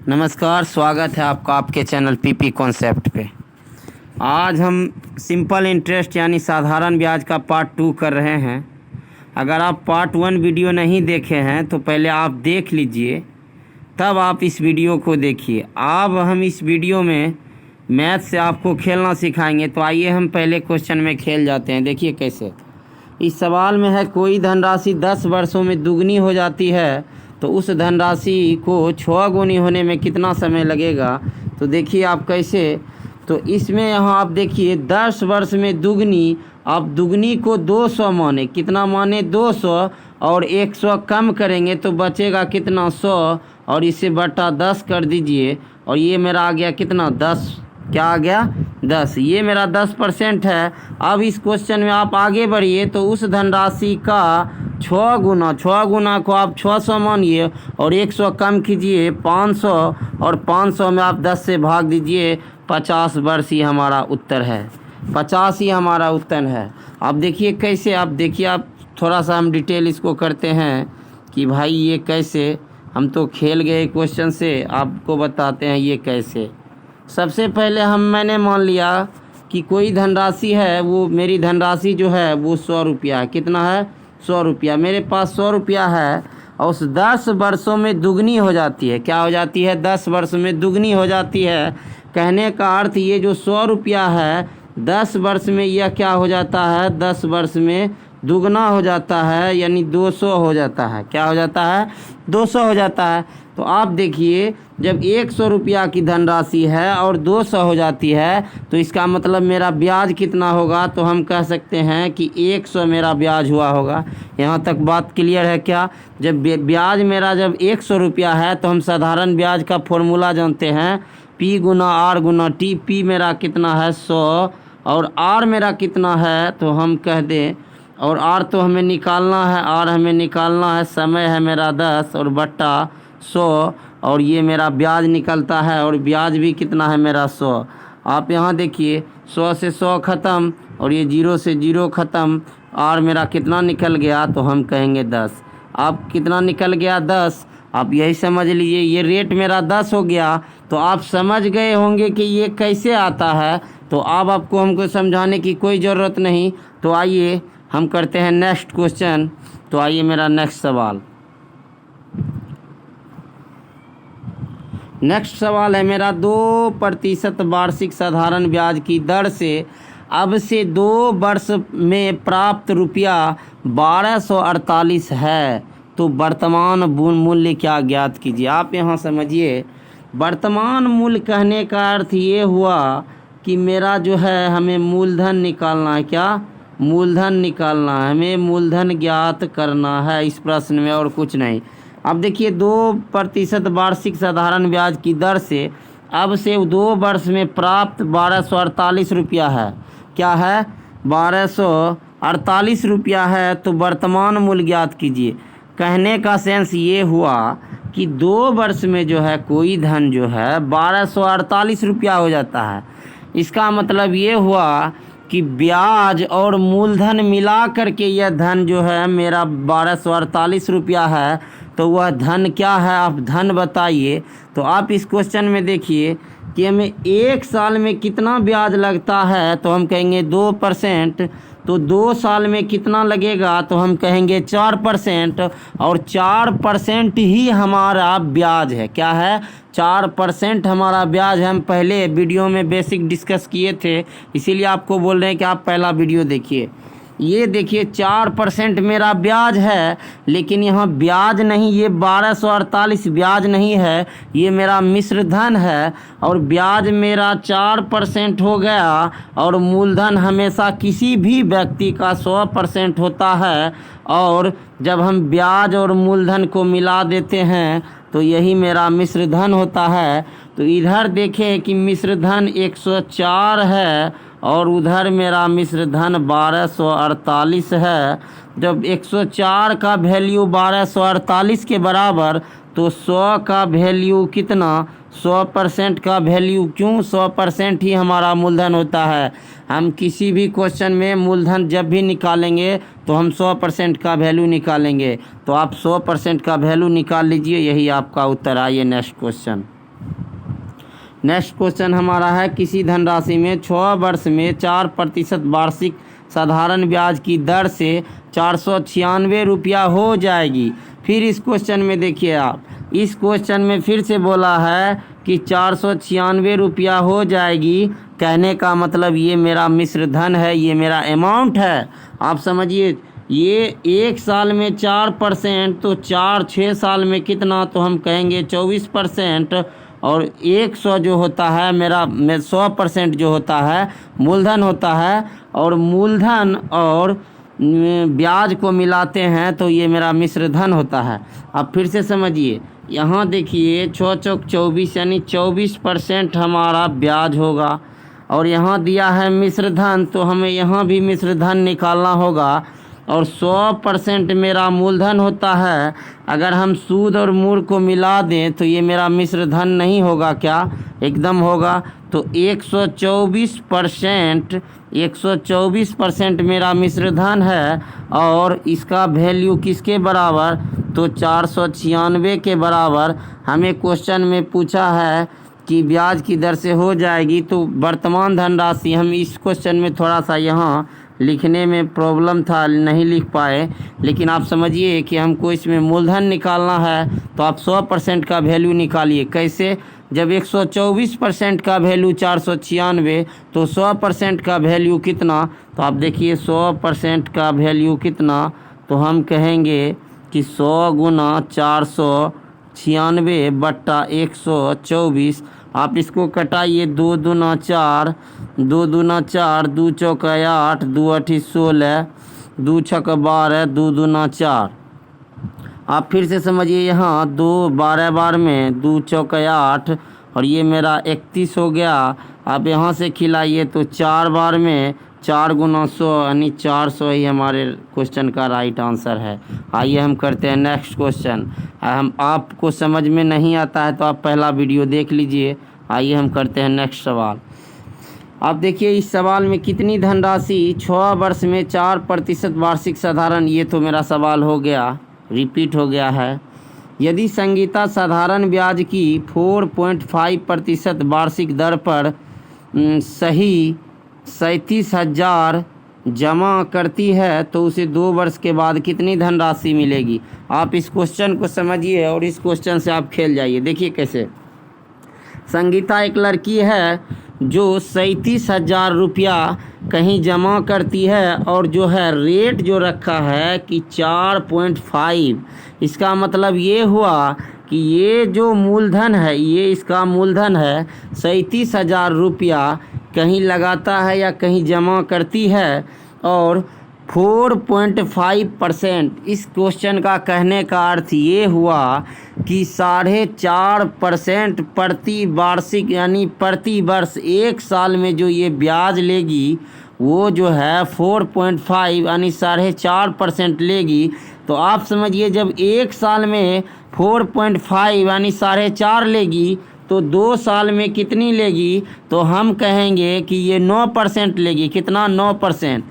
नमस्कार, स्वागत है आपका आपके चैनल पीपी कॉन्सेप्ट पे। आज हम सिंपल इंटरेस्ट यानी साधारण ब्याज का पार्ट 2 कर रहे हैं। अगर आप पार्ट 1 वीडियो नहीं देखे हैं तो पहले आप देख लीजिए, तब आप इस वीडियो को देखिए। अब हम इस वीडियो में मैथ से आपको खेलना सिखाएंगे। तो आइए हम पहले क्वेश्चन में खेल जाते हैं। देखिए कैसे इस सवाल में है, कोई धनराशि 10 वर्षों में दुगनी हो जाती है तो उस धनराशि को 6 गुनी होने में कितना समय लगेगा। तो देखिए आप कैसे, तो इसमें यहाँ आप देखिए 10 वर्ष में दुगनी, आप दुगनी को 200 माने, कितना माने 200, और 100 कम करेंगे तो बचेगा कितना 100, और इसे बटा 10 कर दीजिए, और ये मेरा आ गया कितना 10। क्या आ गया 10। ये मेरा 10% है। अब इस क्वेश्चन में आप आगे बढ़िए तो उस धनराशि का 6 गुना को आप 600 मानिए और 100 कम कीजिए 500, और 500 में आप 10 से भाग दीजिए। 50 वर्ष ही हमारा उत्तर है। 50 ही हमारा उत्तर है। अब देखिए कैसे, आप देखिए, आप थोड़ा सा हम डिटेल इसको करते हैं कि भाई ये कैसे, हम तो खेल गए क्वेश्चन से, आपको बताते हैं ये कैसे। सबसे पहले मैंने मान लिया कि कोई धनराशि है, वो मेरी धनराशि जो है वो 100 रुपया है। कितना है 100 रुपया। मेरे पास 100 रुपया है और उस 10 वर्षों में दुगनी हो जाती है। क्या हो जाती है 10 वर्ष में दुगनी हो जाती है। कहने का अर्थ ये जो 100 रुपया है 10 वर्ष में यह क्या हो जाता है, 10 वर्ष में दुगना हो जाता है, यानी 200 हो जाता है। क्या हो जाता है 200 हो जाता है। तो आप देखिए जब 100 रुपया की धनराशि है और 200 हो जाती है तो इसका मतलब मेरा ब्याज कितना होगा। तो हम कह सकते हैं कि 100 मेरा ब्याज हुआ होगा। यहाँ तक बात क्लियर है क्या। जब ब्याज मेरा जब 100 रुपया है तो हम साधारण ब्याज का फॉर्मूला जानते हैं, P गुना R गुना T। P मेरा कितना है 100 और R मेरा कितना है, तो हम कह दें, और R तो हमें निकालना है, R हमें निकालना है, समय है मेरा 10 और बट्टा 100, और ये मेरा ब्याज निकलता है, और ब्याज भी कितना है मेरा 100। आप यहाँ देखिए 100 से 100 ख़त्म और ये 0 से 0 ख़त्म। R मेरा कितना निकल गया, तो हम कहेंगे 10। आप कितना निकल गया 10। आप यही समझ लीजिए ये रेट मेरा 10 हो गया। तो आप समझ गए होंगे कि ये कैसे आता है। तो अब आपको हमको समझाने की कोई ज़रूरत नहीं। तो आइए हम करते हैं नेक्स्ट क्वेश्चन। तो आइए मेरा नेक्स्ट सवाल, नेक्स्ट सवाल है मेरा 2% वार्षिक साधारण ब्याज की दर से अब से 2 वर्ष में प्राप्त रुपया 1248 है, तो वर्तमान मूल्य क्या ज्ञात कीजिए। आप यहाँ समझिए, वर्तमान मूल्य कहने का अर्थ ये हुआ कि मेरा जो है हमें मूलधन निकालना है। क्या मूलधन निकालना है, हमें मूलधन ज्ञात करना है इस प्रश्न में, और कुछ नहीं। अब देखिए 2% वार्षिक साधारण ब्याज की दर से अब से 2 वर्ष में प्राप्त 1248 रुपया है। क्या है 1248 रुपया है, तो वर्तमान मूल्य ज्ञात कीजिए। कहने का सेंस ये हुआ कि 2 वर्ष में जो है कोई धन जो है 1248 रुपया हो जाता है। इसका मतलब ये हुआ कि ब्याज और मूलधन मिला करके यह धन जो है मेरा 1248 रुपया है। तो वह धन क्या है, आप धन बताइए। तो आप इस क्वेश्चन में देखिए कि हमें 1 साल में कितना ब्याज लगता है, तो हम कहेंगे 2%। तो 2 साल में कितना लगेगा, तो हम कहेंगे 4%, और 4% ही हमारा ब्याज है। क्या है 4% हमारा ब्याज है। हम पहले वीडियो में बेसिक डिस्कस किए थे, इसीलिए आपको बोल रहे हैं कि आप पहला वीडियो देखिए। ये देखिए 4% मेरा ब्याज है, लेकिन यहाँ ब्याज नहीं, ये 1248 ब्याज नहीं है, ये मेरा मिश्र धन है। और ब्याज मेरा 4% हो गया, और मूलधन हमेशा किसी भी व्यक्ति का 100% होता है। और जब हम ब्याज और मूलधन को मिला देते हैं तो यही मेरा मिश्र धन होता है। तो इधर देखें कि मिश्र धन 104 है और उधर मेरा मिश्र धन 1248 है। जब 104 का वैल्यू 1248 के बराबर, तो 100 का वैल्यू कितना, 100% का वैल्यू, क्यों 100% ही हमारा मूलधन होता है। हम किसी भी क्वेश्चन में मूलधन जब भी निकालेंगे तो हम 100% का वैल्यू निकालेंगे। तो आप 100% का वैल्यू निकाल लीजिए, यही आपका उत्तर। आइए नेक्स्ट क्वेश्चन। नेक्स्ट क्वेश्चन हमारा है, किसी धनराशि में 6 वर्ष में 4% वार्षिक साधारण ब्याज की दर से 496 रुपया हो जाएगी। फिर इस क्वेश्चन में देखिए आप, इस क्वेश्चन में फिर से बोला है कि 496 रुपया हो जाएगी। कहने का मतलब ये मेरा मिश्र धन है, ये मेरा अमाउंट है। आप समझिए, ये 1 साल में 4%, तो 6 साल में कितना, तो हम कहेंगे 24%। और 100 जो होता है मेरा 100% जो होता है मूलधन होता है, और मूलधन और ब्याज को मिलाते हैं तो ये मेरा मिश्र धन होता है। अब फिर से समझिए, यहाँ देखिए 6 चौक 24 यानी 24% हमारा ब्याज होगा, और यहाँ दिया है मिश्र धन, तो हमें यहाँ भी मिश्र धन निकालना होगा। और 100% मेरा मूलधन होता है। अगर हम सूद और मूल को मिला दें तो ये मेरा मिश्र धन नहीं होगा क्या? एकदम होगा। तो 124% मेरा मिश्र धन है, और इसका वैल्यू किसके बराबर? तो 496 के बराबर। हमें क्वेश्चन में पूछा है कि ब्याज की दर से हो जाएगी, तो वर्तमान धनराशि, हम इस क्वेश्चन में थोड़ा सा यहाँ लिखने में प्रॉब्लम था, नहीं लिख पाए। लेकिन आप समझिए कि हमको इसमें मूलधन निकालना है, तो आप 100% का वैल्यू निकालिए। कैसे? जब 124% का वैल्यू 496, तो 100% का वैल्यू कितना? तो आप देखिए 100% का वैल्यू कितना, तो हम कहेंगे कि 100 गुना 496 बट्टा 124। आप इसको कटाइए, 2 दूना 4, 2 दूना 4, 2 चौका 8, 2 अठी 16, 2 छक्का 12, 2 दूना 4। आप फिर से समझिए, यहाँ 2 12 बार में 2 चौका 8, और ये मेरा 31 हो गया। आप यहाँ से खिलाइए तो 4 बार में 4 गुना 100 यानी 400 ही हमारे क्वेश्चन का राइट आंसर है। आइए हम करते हैं नेक्स्ट क्वेश्चन। हम आपको समझ में नहीं आता है तो आप पहला वीडियो देख लीजिए। आइए हम करते हैं नेक्स्ट सवाल। आप देखिए, इस सवाल में कितनी धनराशि 6 वर्ष में 4% वार्षिक साधारण, ये तो मेरा सवाल हो गया, रिपीट हो गया है। यदि संगीता साधारण ब्याज की 4.5% वार्षिक दर पर सही 37,000 जमा करती है, तो उसे 2 वर्ष के बाद कितनी धनराशि मिलेगी? आप इस क्वेश्चन को समझिए और इस क्वेश्चन से आप खेल जाइए। देखिए कैसे। संगीता एक लड़की है जो 37,000 रुपया कहीं जमा करती है, और जो है रेट जो रखा है कि 4.5। इसका मतलब ये हुआ कि ये जो मूलधन है, ये इसका मूलधन है 37,000 रुपया कहीं लगाता है या कहीं जमा करती है, और 4.5%। इस क्वेश्चन का कहने का अर्थ ये हुआ कि 4.5% प्रति वार्षिक यानी प्रति वर्ष 1 साल में जो ये ब्याज लेगी वो जो है 4.5 यानी 4.5% लेगी। तो आप समझिए, जब 1 साल में 4.5 यानी 4.5 लेगी तो 2 साल में कितनी लेगी? तो हम कहेंगे कि ये 9% लेगी। कितना? 9%।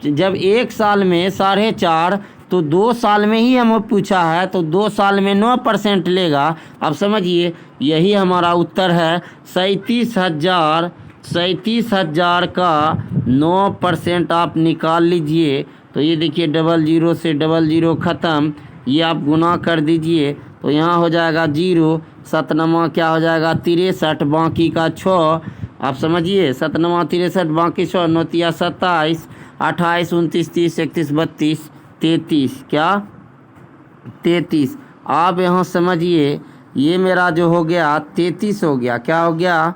जब 1 साल में 4.5, तो 2 साल में ही हमें पूछा है, तो 2 साल में 9% लेगा। अब समझिए, यही हमारा उत्तर है। 37,000 का 9% आप निकाल लीजिए। तो ये देखिए, 00 से 00 ख़त्म, ये आप गुना कर दीजिए तो यहाँ हो जाएगा 0। 7 नमा क्या हो जाएगा? 63, बाकी का 6। आप समझिए, 7 नमा 63, बाकी 6, 9 तिया 27, 28, 29, 30, 31, 32, 33। क्या? 33। आप यहाँ समझिए, ये मेरा जो हो गया 33 हो गया। क्या हो गया?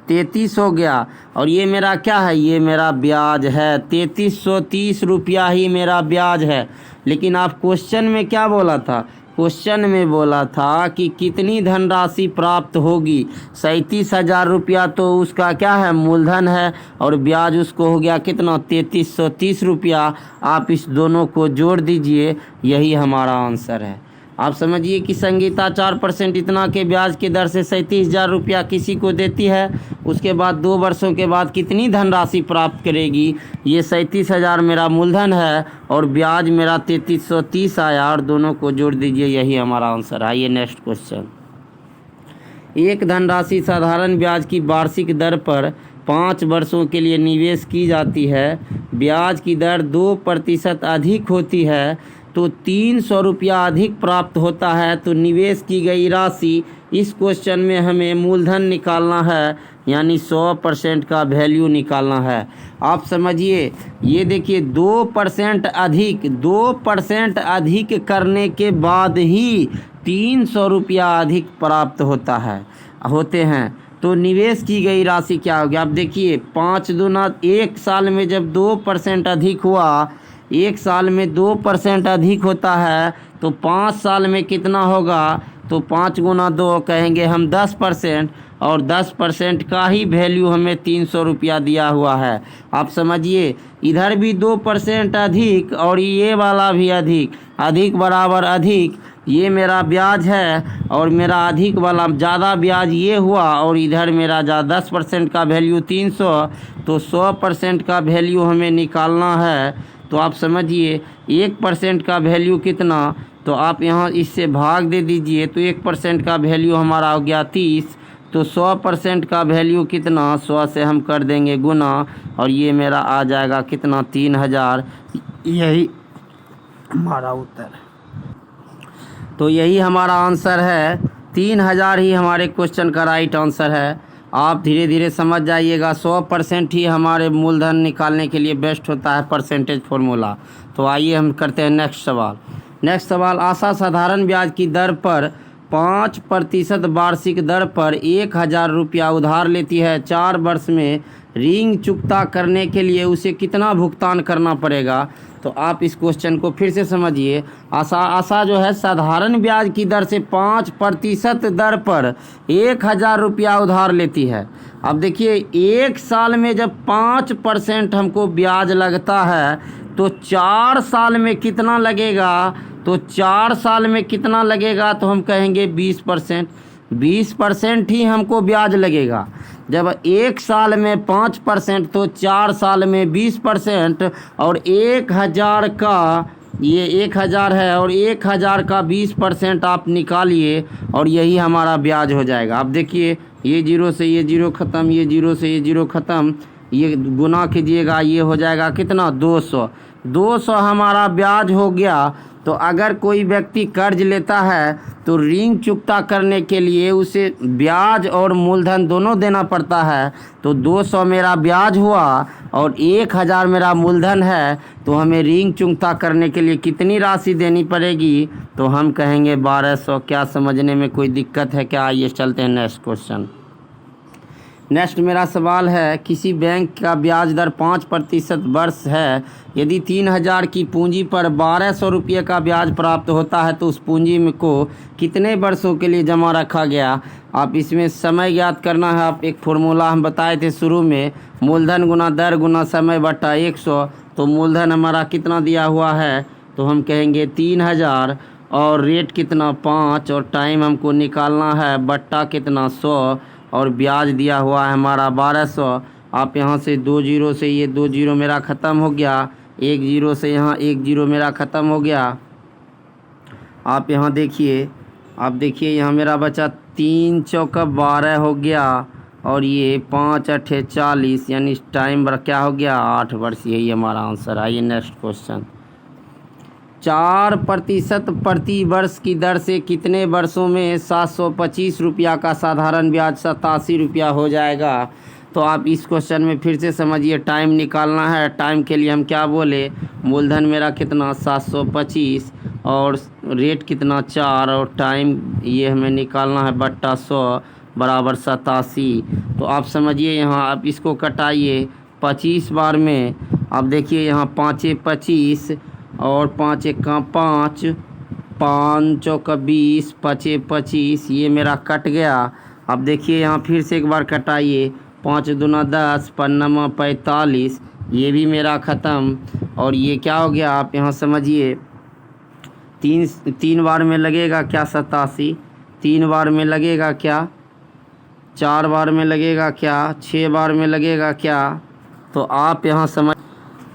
33 हो गया। और ये मेरा क्या है? ये मेरा ब्याज है। 3330 रुपया ही मेरा ब्याज है। लेकिन आप क्वेश्चन में क्या बोला था? क्वेश्चन में बोला था कि कितनी धनराशि प्राप्त होगी। 37,000 रुपया तो उसका क्या है? मूलधन है, और ब्याज उसको हो गया कितना? 3330 रुपया। आप इस दोनों को जोड़ दीजिए, यही हमारा आंसर है। आप समझिए कि संगीता 4% इतना के ब्याज के दर से 37,000 रुपया किसी को देती है, उसके बाद 2 वर्षों के बाद कितनी धनराशि प्राप्त करेगी? ये 37,000 मेरा मूलधन है और ब्याज मेरा 3330 आया, और दोनों को जोड़ दीजिए, यही हमारा आंसर है। आइए नेक्स्ट क्वेश्चन। एक धनराशि साधारण ब्याज की वार्षिक दर पर 5 वर्षों के लिए निवेश की जाती है, ब्याज की दर 2% अधिक होती है तो 300 रुपया अधिक प्राप्त होता है। तो निवेश की गई राशि, इस क्वेश्चन में हमें मूलधन निकालना है, यानी 100% का वैल्यू निकालना है। आप समझिए, ये देखिए 2% अधिक करने के बाद ही 300 रुपया अधिक प्राप्त होते हैं। तो निवेश की गई राशि क्या होगी? आप देखिए 5 दूना, एक साल में जब 2% अधिक हुआ, एक साल में 2% अधिक होता है तो 5 साल में कितना होगा? तो 5 गुना 2 कहेंगे हम 10%, और 10% का ही वैल्यू हमें 300 रुपया दिया हुआ है। आप समझिए, इधर भी 2% अधिक और ये वाला भी अधिक, अधिक बराबर अधिक, ये मेरा ब्याज है और मेरा अधिक वाला ज़्यादा ब्याज ये हुआ, और इधर मेरा 10% का वैल्यू 300, तो 100% का वैल्यू हमें निकालना है। तो आप समझिए 1% का वैल्यू कितना, तो आप यहाँ इससे भाग दे दीजिए, तो 1% का वैल्यू हमारा हो गया 30, तो 100% का वैल्यू कितना, 100 से हम कर देंगे गुना, और ये मेरा आ जाएगा कितना, 3000। यही हमारा उत्तर, तो यही हमारा आंसर है, 3000 ही हमारे क्वेश्चन का राइट आंसर है। आप धीरे धीरे समझ जाइएगा, 100% ही हमारे मूलधन निकालने के लिए बेस्ट होता है परसेंटेज फॉर्मूला। तो आइए हम करते हैं नेक्स्ट सवाल। आशा साधारण ब्याज की दर पर 5% वार्षिक दर पर 1000 रुपया उधार लेती है। 4 वर्ष में ऋण चुकता करने के लिए उसे कितना भुगतान करना पड़ेगा? तो आप इस क्वेश्चन को फिर से समझिए। आशा जो है साधारण ब्याज की दर से 5% दर पर 1000 रुपया उधार लेती है। अब देखिए, एक साल में जब 5% हमको ब्याज लगता है तो 4 साल में कितना लगेगा? तो 4 साल में कितना लगेगा? तो हम कहेंगे 20% ही हमको ब्याज लगेगा। जब एक साल में 5% तो 4 साल में 20%, और 1000 का, ये 1000 है और 1000 का 20% आप निकालिए और यही हमारा ब्याज हो जाएगा। अब देखिए, ये 0 से ये 0 ख़त्म, ये 0 से ये 0 ख़त्म, ये गुना कीजिएगा, ये हो जाएगा कितना, 200 हमारा ब्याज हो गया। तो अगर कोई व्यक्ति कर्ज लेता है तो ऋण चुकता करने के लिए उसे ब्याज और मूलधन दोनों देना पड़ता है। तो 200 मेरा ब्याज हुआ और 1000 मेरा मूलधन है, तो हमें ऋण चुकता करने के लिए कितनी राशि देनी पड़ेगी? तो हम कहेंगे 1200। क्या समझने में कोई दिक्कत है क्या? आइए चलते हैं नेक्स्ट क्वेश्चन। नेक्स्ट मेरा सवाल है, किसी बैंक का ब्याज दर 5% वर्ष है। यदि 3000 की पूंजी पर 1200 रुपये का ब्याज प्राप्त होता है तो उस पूंजी में को कितने वर्षों के लिए जमा रखा गया? आप इसमें समय ज्ञात करना है। आप एक फॉर्मूला हम बताए थे शुरू में, मूलधन गुना दर गुना समय बटा 100। तो मूलधन हमारा कितना दिया हुआ है? तो हम कहेंगे 3000, और रेट कितना, 5, और टाइम हमको निकालना है, बट्टा कितना, 100, और ब्याज दिया हुआ है हमारा 1200। आप यहाँ से 2 0 से ये 2 0 मेरा ख़त्म हो गया, 1 0 से यहाँ 1 0 मेरा ख़त्म हो गया। आप यहाँ देखिए, यहाँ मेरा बचा 3 चौका 12 हो गया, और ये 5 8 40, यानी टाइम क्या हो गया, 8 वर्ष। यही हमारा आंसर। आइए नेक्स्ट क्वेश्चन। 4% प्रति वर्ष की दर से कितने वर्षों में 725 रुपया का साधारण ब्याज 87 रुपया हो जाएगा? तो आप इस क्वेश्चन में फिर से समझिए, टाइम निकालना है। टाइम के लिए हम क्या बोले, मूलधन मेरा कितना, 725, और रेट कितना, 4, और टाइम ये हमें निकालना है, बट्टा 100 बराबर 87। तो आप समझिए, यहाँ आप इसको कटाइए 25 बार में। अब देखिए, यहाँ 5 25, और 5 1 5, 5 चौका 20, 5 25, ये मेरा कट गया। अब देखिए, यहाँ फिर से एक बार कटाइए, 5 दूना 10, 5 45, ये भी मेरा ख़त्म। और ये क्या हो गया, आप यहाँ समझिए, 3 बार में लगेगा क्या 87, 3 बार में लगेगा क्या, 4 बार में लगेगा क्या, 6 बार में लगेगा क्या? तो आप यहाँ समझ,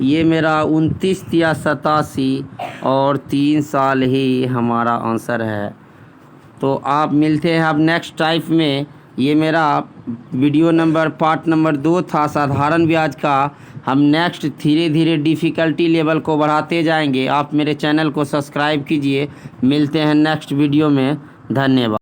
ये मेरा 29 या 87, और 3 साल ही हमारा आंसर है। तो आप मिलते हैं अब नेक्स्ट टाइप में। ये मेरा वीडियो नंबर पार्ट नंबर 2 था साधारण ब्याज का। हम नेक्स्ट धीरे धीरे डिफ़िकल्टी लेवल को बढ़ाते जाएंगे। आप मेरे चैनल को सब्सक्राइब कीजिए। मिलते हैं नेक्स्ट वीडियो में। धन्यवाद।